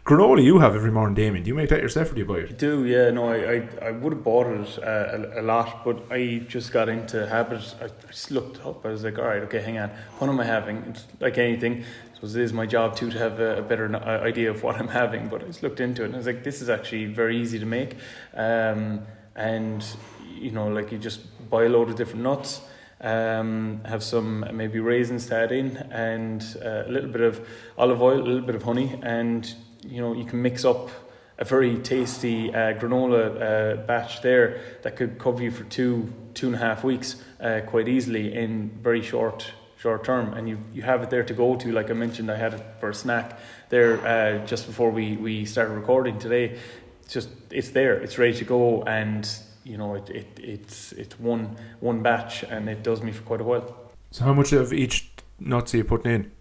Granola you have every morning, Damien. Do you make that yourself or do you buy I it? do, yeah. No, I would have bought it a lot, but I just got into habit. I just looked up. I was like, all right, okay, hang on. What am I having? It's like anything. So it is my job too to have a better idea of what I'm having. But I just looked into it and I was like, this is actually very easy to make. And, you know, like, you just buy a load of different nuts. Have some maybe raisins to add in, and a little bit of olive oil, a little bit of honey, and you know, you can mix up a very tasty granola batch there that could cover you for 2.5 weeks quite easily in very short term, and you have it there to go to. Like I mentioned, I had it for a snack there just before we started recording today. It's there, it's ready to go, and you know, it's one batch, and it does me for quite a while. So how much of each nuts are you putting in?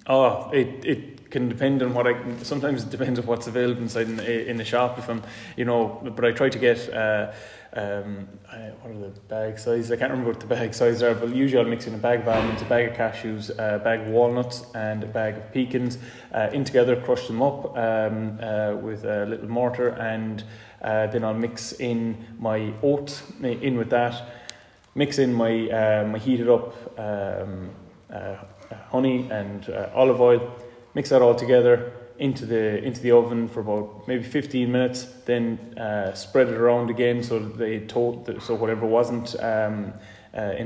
Oh, it can depend on sometimes it depends on what's available inside in the shop. If I'm, you know, but I try to get what are the bag sizes? I can't remember what the bag sizes are, but usually I'll mix in a bag of almonds, a bag of cashews, a bag of walnuts, and a bag of pecans in together, crush them up with a little mortar, and then I'll mix in my oats in with that, mix in my heated up honey and olive oil, mix that all together into the oven for about maybe 15 minutes, then spread it around again so so whatever wasn't in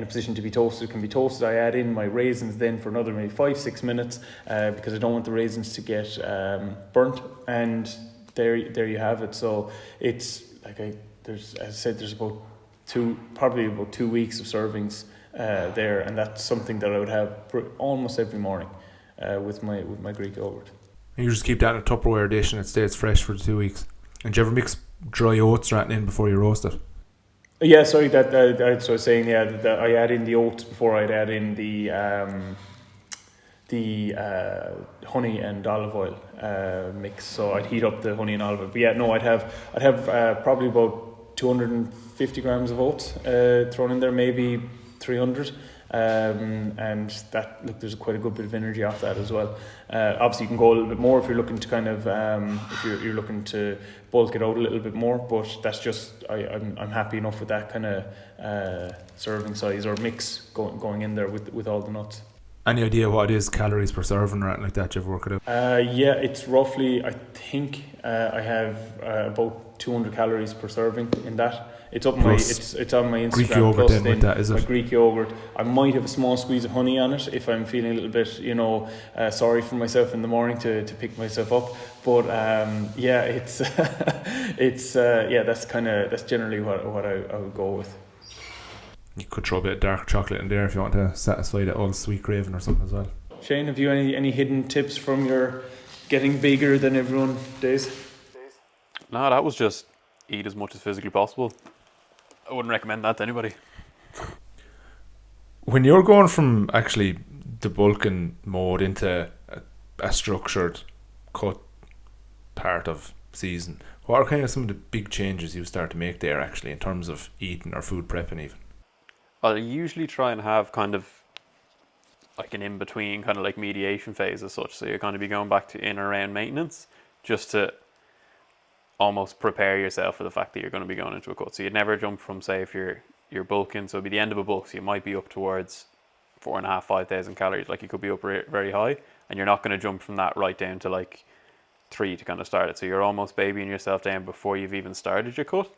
a position to be toasted can be toasted. I add in my raisins then for another maybe 5-6 minutes because I don't want the raisins to get burnt, and there you have it. So it's like there's about 2 weeks of servings there, and that's something that I would have almost every morning. with my Greek yogurt. And you just keep that in a Tupperware dish and it stays fresh for 2 weeks. And do you ever mix dry oats right in before you roast it? Yeah, sorry, that I was saying, yeah, that I add in the oats before I'd add in the honey and olive oil mix. So I'd heat up the honey and olive oil. But yeah, no, I'd have probably about 250 grams of oats thrown in there, maybe 300. And that, look, there's quite a good bit of energy off that as well. Obviously, you can go a little bit more if you're looking to kind of if you're looking to bulk it out a little bit more. But that's just I'm happy enough with that kind of serving size or mix going in there with all the nuts. Any idea what it is, calories per serving or anything like that? You've worked it out? Yeah, it's roughly, I think I have about 200 calories per serving in that. It's up it's on my Instagram. Greek yogurt plus with that, is it? My Greek yogurt. I might have a small squeeze of honey on it if I'm feeling a little bit, sorry for myself in the morning to pick myself up. But yeah, it's that's generally what I would go with. You could throw a bit of dark chocolate in there if you want to satisfy that old sweet craving or something as well. Shane, have you any hidden tips from your getting bigger than everyone days? No, that was just eat as much as physically possible. I wouldn't recommend that to anybody. When you're going from actually the bulking mode into a structured cut part of season, what are kind of some of the big changes you start to make there actually in terms of eating or food prepping even? I'll usually try and have kind of like an in-between kind of like mediation phase as such. So you're going to be going back to in and around maintenance just to almost prepare yourself for the fact that you're going to be going into a cut. So you'd never jump from, say, if you're bulking, so it'd be the end of a bulk, so you might be up towards 4,500-5,000 calories, like you could be up very high, and you're not going to jump from that right down to like 3 to kind of start it. So you're almost babying yourself down before you've even started your cut,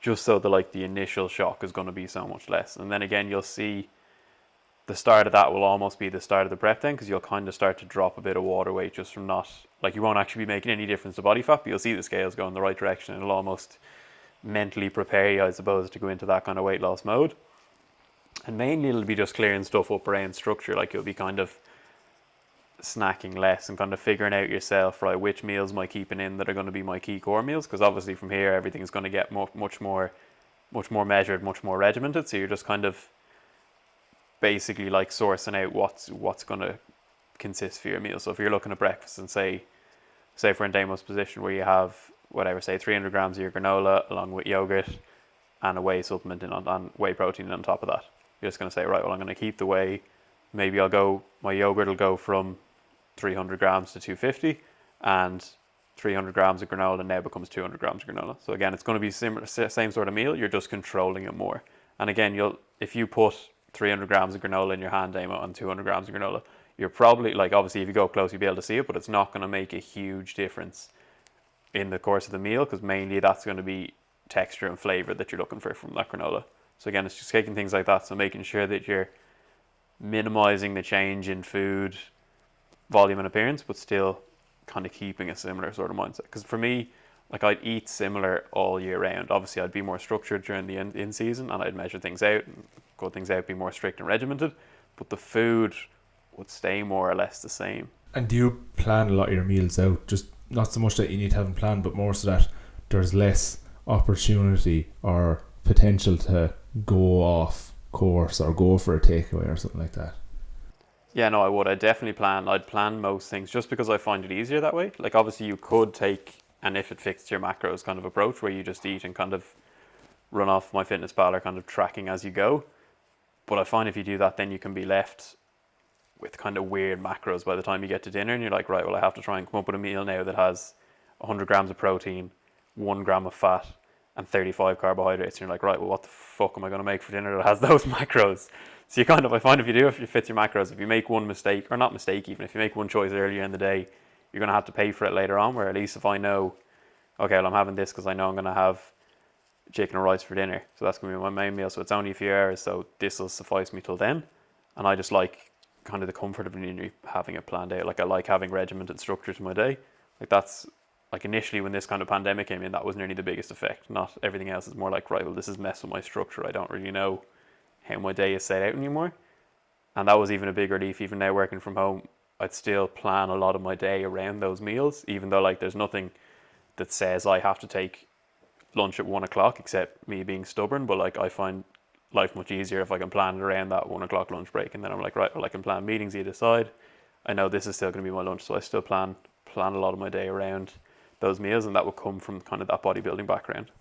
just so that the initial shock is going to be so much less. And then again, you'll see the start of that will almost be the start of the prep then, because you'll kind of start to drop a bit of water weight just from not, you won't actually be making any difference to body fat, but you'll see the scales go in the right direction. It'll almost mentally prepare you, I suppose, to go into that kind of weight loss mode. And mainly it'll be just clearing stuff up around structure, you'll be kind of snacking less and kind of figuring out yourself, right, which meals am I keeping in that are going to be my key core meals, because obviously from here everything is going to get much more measured, much more regimented. So you're just kind of basically sourcing out what's going to consist for your meal. So if you're looking at breakfast and say for in Damo's position where you have whatever, say 300 grams of your granola along with yogurt and a whey supplement on whey protein on top of that, you're just going to say, right, well, I'm going to keep the whey. Maybe my yogurt will go from 300 grams to 250, and 300 grams of granola now becomes 200 grams of granola. So again, it's going to be same sort of meal, you're just controlling it more. And again, if you put 300 grams of granola in your hand, Damo, and 200 grams of granola, you're probably, obviously if you go close you'll be able to see it, but it's not going to make a huge difference in the course of the meal, because mainly that's going to be texture and flavour that you're looking for from that granola. So again, it's just taking things like that, so making sure that you're minimising the change in food volume and appearance, but still kind of keeping a similar sort of mindset. Because for me, I'd eat similar all year round. Obviously I'd be more structured during the in season, and I'd measure things out and cut things out, be more strict and regimented, but the food would stay more or less the same. And do you plan a lot of your meals out, just not so much that you need to have them planned, but more so that there's less opportunity or potential to go off course or go for a takeaway or something like that? Yeah, no, I would. I'd plan most things just because I find it easier that way. Obviously you could take an if it fits your macros kind of approach where you just eat and kind of run off MyFitnessPal or kind of tracking as you go. But I find if you do that, then you can be left with kind of weird macros by the time you get to dinner, and you're like, right, well, I have to try and come up with a meal now that has 100 grams of protein, 1 gram of fat, and 35 carbohydrates. And you're like, right, well, what the fuck am I going to make for dinner that has those macros? So I find if it fits your macros, if you make one mistake, or not mistake even, if you make one choice earlier in the day, you're going to have to pay for it later on, where at least if I know, okay, well, I'm having this because I know I'm going to have chicken or rice for dinner, so that's going to be my main meal, so it's only a few hours, so this will suffice me till then. And I just like kind of the comfort of having it planned out. I like having regimented structure to my day. That's initially when this kind of pandemic came in, that was nearly the biggest effect. Not everything else is more right, well, this is messing with my structure. I don't really know how my day is set out anymore. And that was even a big relief. Even now working from home, I'd still plan a lot of my day around those meals, even though like there's nothing that says I have to take lunch at 1 o'clock, except me being stubborn. But like I find life much easier if I can plan it around that 1 o'clock lunch break, and then I'm like, right, well I can plan meetings either side. I know this is still going to be my lunch, so I still plan a lot of my day around those meals, and that will come from kind of that bodybuilding background.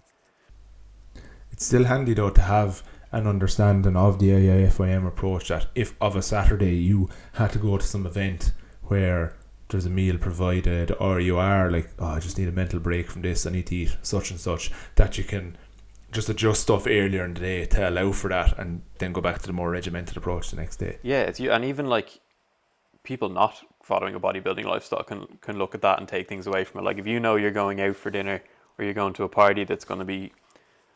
It's still handy though to have an understanding of the AIFIM approach, that if of a Saturday you had to go to some event where there's a meal provided, or you are like, oh, I just need a mental break from this, I need to eat such and such, that you can just adjust stuff earlier in the day to allow for that, and then go back to the more regimented approach the next day. Yeah, it's you, and even like people not following a bodybuilding lifestyle can look at that and take things away from it. Like if you know you're going out for dinner, or you're going to a party that's going to be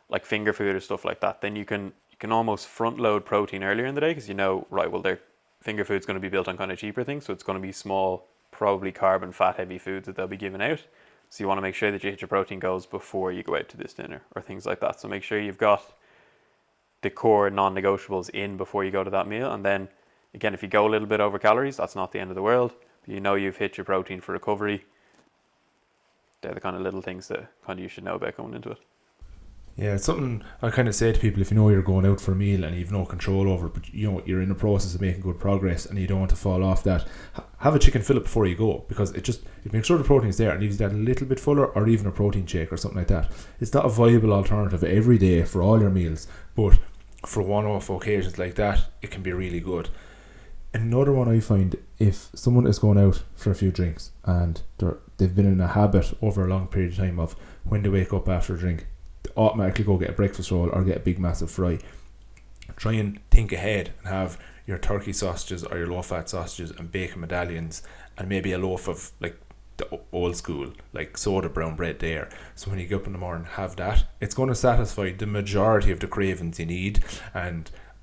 like finger food or stuff like that, then you can almost front load protein earlier in the day, because you know, right, well, their finger food's going to be built on kind of cheaper things, so it's going to be small, probably carb and fat heavy foods that they'll be giving out. So you want to make sure that you hit your protein goals before you go out to this dinner or things like that. So make sure you've got the core non-negotiables in before you go to that meal. And then again, if you go a little bit over calories, that's not the end of the world. But you know you've hit your protein for recovery. They're the kind of little things that kind of you should know about going into it. Yeah, it's something I kind of say to people: if you know you're going out for a meal and you've no control over it, but you know you're in the process of making good progress and you don't want to fall off that, have a chicken fillet before you go, because it makes sure the protein's there and leaves that a little bit fuller, or even a protein shake or something like that. It's not a viable alternative every day for all your meals, but for one-off occasions like that, it can be really good. Another one I find, if someone is going out for a few drinks and they've been in a habit over a long period of time of, when they wake up after a drink, automatically go get a breakfast roll or get a big massive fry, try and think ahead and have your turkey sausages or your low fat sausages and bacon medallions, and maybe a loaf of like the old school like soda brown bread there. So when you get up in the morning, have that. It's going to satisfy the majority of the cravings you need,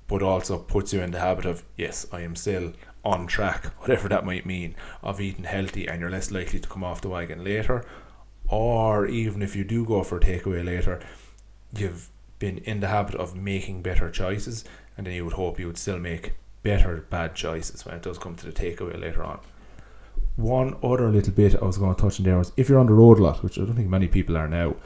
but also puts you in the habit of, yes, I am still on track, whatever that might mean, of eating healthy, and you're less likely to come off the wagon later. Or even if you do go for a takeaway later, you've been in the habit of making better choices, and then you would hope you would still make better bad choices when it does come to the takeaway later on. One other little bit I was going to touch on there was, if you're on the road a lot, which I don't think many people are now,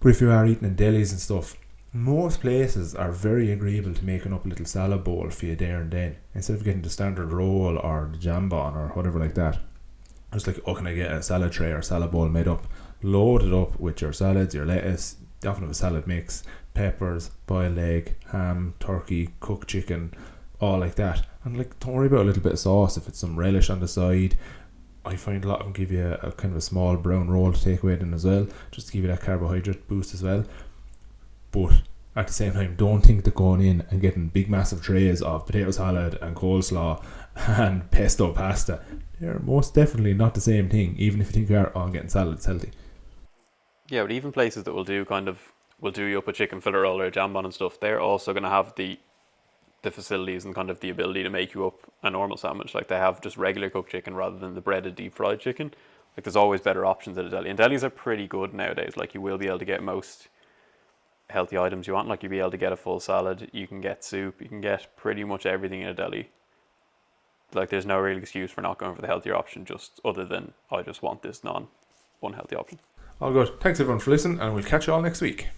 but if you are eating in delis and stuff, most places are very agreeable to making up a little salad bowl for you there and then, instead of getting the standard roll or the jambon or whatever like that. Just like, oh, can I get a salad tray or salad bowl made up, loaded up with your salads, your lettuce, you often have a salad mix, peppers, boiled egg, ham, turkey, cooked chicken, all like that. And like, don't worry about a little bit of sauce if it's some relish on the side. I find a lot of them give you a kind of a small brown roll to take away then as well, just to give you that carbohydrate boost as well. But at the same time, don't think that going in and getting big massive trays of potato salad and coleslaw and pesto pasta, they're most definitely not the same thing, even if you think you are, oh, I'm getting salad, it's healthy. Yeah, but even places that will do you up a chicken fillet roll or a jambon and stuff, they're also going to have the facilities and kind of the ability to make you up a normal sandwich. Like they have just regular cooked chicken rather than the breaded deep fried chicken. Like there's always better options at a deli, and delis are pretty good nowadays. Like you will be able to get most healthy items you want. Like you'll be able to get a full salad, you can get soup, you can get pretty much everything in a deli. Like there's no real excuse for not going for the healthier option, just other than I just want this non-unhealthy option. All good. Thanks everyone for listening, and we'll catch you all next week.